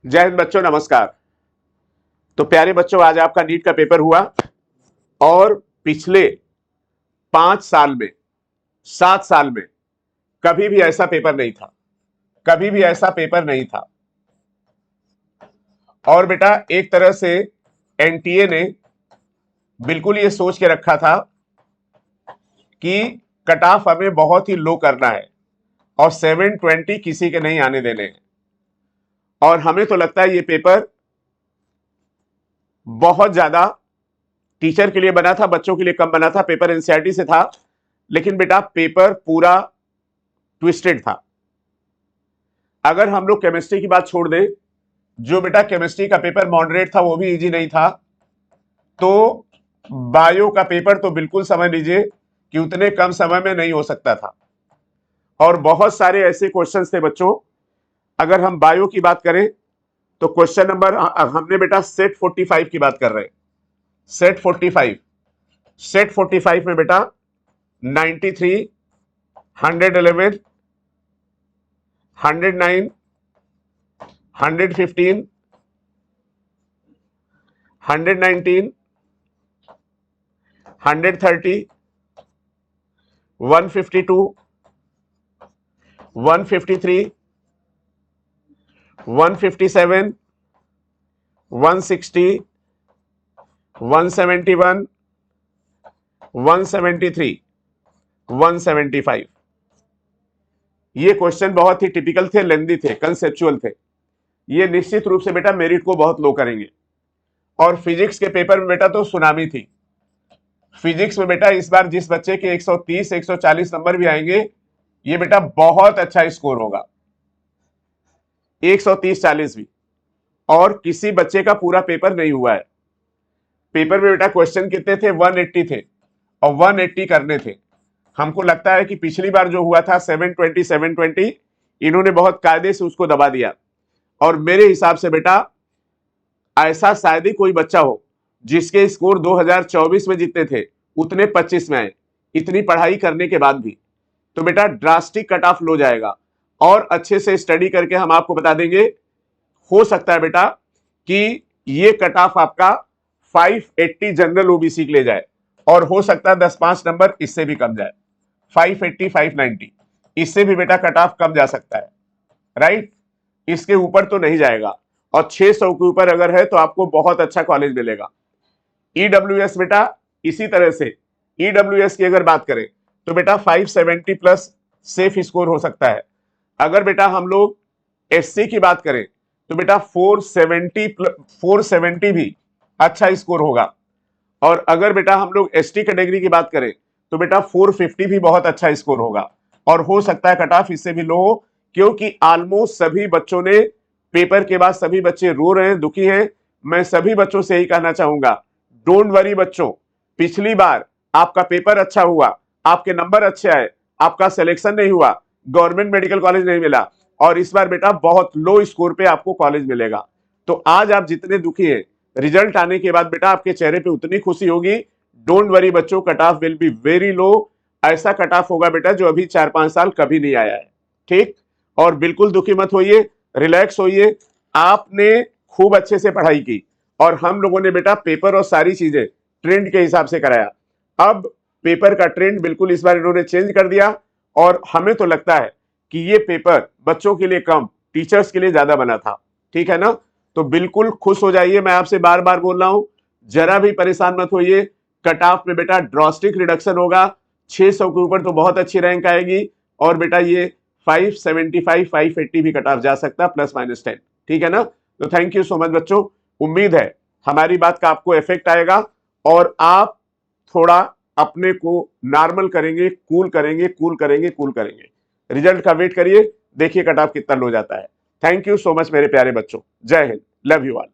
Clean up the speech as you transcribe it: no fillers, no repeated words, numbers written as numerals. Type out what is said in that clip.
जय हिंद बच्चों, नमस्कार। तो प्यारे बच्चों, आज आपका नीट का पेपर हुआ और पिछले 5 साल में 7 साल में कभी भी ऐसा पेपर नहीं था, कभी भी ऐसा पेपर नहीं था। और बेटा एक तरह से एनटीए ने बिल्कुल ये सोच के रखा था कि कट ऑफ हमें बहुत ही लो करना है और 720 किसी के नहीं आने देने हैं। और हमें तो लगता है ये पेपर बहुत ज्यादा टीचर के लिए बना था, बच्चों के लिए कम बना था। पेपर एनसीईआरटी से था, लेकिन बेटा पेपर पूरा ट्विस्टेड था। अगर हम लोग केमिस्ट्री की बात छोड़ दें, जो बेटा केमिस्ट्री का पेपर मॉडरेट था वो भी इजी नहीं था, तो बायो का पेपर तो बिल्कुल समझ लीजिए कि उतने कम समय में नहीं हो सकता था। और बहुत सारे ऐसे क्वेश्चंस थे बच्चों। अगर हम बायो की बात करें तो क्वेश्चन नंबर, हमने बेटा सेट 45 की बात कर रहे हैं। सेट 45 में बेटा 93, 111, 109, 115, 119, 130, 152, 153, 157, 160, 171, 173, 175। ये क्वेश्चन बहुत ही टिपिकल थे, लेंदी थे, कंसेप्चुअल थे। ये निश्चित रूप से बेटा मेरिट को बहुत लो करेंगे। और फिजिक्स के पेपर में बेटा तो सुनामी थी। फिजिक्स में बेटा इस बार जिस बच्चे के 130 140 नंबर भी आएंगे, ये बेटा बहुत अच्छा स्कोर होगा, 130-40 भी। और किसी बच्चे का पूरा पेपर नहीं हुआ है। पेपर में बेटा क्वेश्चन कितने थे? 180 थे और 180 करने थे। हमको लगता है कि पिछली बार जो हुआ था 720, इन्होंने बहुत कायदे से उसको दबा दिया। और मेरे हिसाब से बेटा ऐसा शायद ही कोई बच्चा हो जिसके स्कोर 2024 में जितने थे उतने 25 में आए, इतनी पढ़ाई करने के बाद भी। तो बेटा ड्रास्टिक कट ऑफ लो जाएगा। और अच्छे से स्टडी करके हम आपको बता देंगे, हो सकता है बेटा कि ये कट ऑफ आपका 580 जनरल ओबीसी के ले जाए, और हो सकता है 10-5 नंबर इससे भी कम जाए, 580 590, इससे भी बेटा कट ऑफ कम जा सकता है, राइट। इसके ऊपर तो नहीं जाएगा। और 600 के ऊपर अगर है तो आपको बहुत अच्छा कॉलेज मिलेगा। ईडब्ल्यूएस बेटा इसी तरह से, ईडब्ल्यूएस की अगर बात करें तो बेटा 570 प्लस सेफ स्कोर हो सकता है। अगर बेटा हम लोग एससी की बात करें तो बेटा 470 भी अच्छा स्कोर होगा। और अगर बेटा हम लोग एसटी कैटेगरी की बात करें तो बेटा 450 भी बहुत अच्छा स्कोर होगा। और हो सकता है कट ऑफ इससे भी लो हो, क्योंकि ऑलमोस्ट सभी बच्चों ने पेपर के बाद, सभी बच्चे रो रहे हैं, दुखी हैं। मैं सभी बच्चों से यही कहना चाहूंगा, डोंट वरी बच्चों, पिछली बार आपका पेपर अच्छा हुआ, आपके नंबर अच्छे आए, आपका सिलेक्शन नहीं हुआ, गवर्नमेंट मेडिकल कॉलेज नहीं मिला, और इस बार बेटा बहुत लो स्कोर पे आपको कॉलेज मिलेगा। तो आज आप जितने दुखी हैं, रिजल्ट आने के बाद बेटा आपके चेहरे पे उतनी खुशी होगी। डोंट वरी बच्चों, cut off will be very low. ऐसा कट ऑफ होगा बेटा जो अभी 4-5 साल कभी नहीं आया है, ठीक। और बिल्कुल दुखी मत होइए, रिलैक्स होइए। आपने खूब अच्छे से पढ़ाई की और हम लोगों ने बेटा पेपर और सारी चीजें ट्रेंड के हिसाब से कराया। अब पेपर का ट्रेंड बिल्कुल इस बार इन्होंने चेंज कर दिया, और हमें तो लगता है कि ये पेपर बच्चों के लिए कम, टीचर्स के लिए ज्यादा बना था, ठीक है ना। तो बिल्कुल खुश हो जाइए, मैं आपसे बार बार बोल रहा हूं, जरा भी परेशान मत होइए। कट ऑफ में बेटा ड्रास्टिक रिडक्शन होगा, 600 के ऊपर तो बहुत अच्छी रैंक आएगी, और बेटा ये 575 580 भी कट ऑफ जा सकता, ±10, ठीक है ना। तो थैंक यू सो मच बच्चों। उम्मीद है हमारी बात का आपको इफेक्ट आएगा और आप थोड़ा अपने को नॉर्मल करेंगे, कूल करेंगे, कूल करेंगे, कूल करेंगे। रिजल्ट का वेट करिए, देखिए कट ऑफ कितना लो जाता है। थैंक यू सो मच मेरे प्यारे बच्चों। जय हिंद, लव यू ऑल।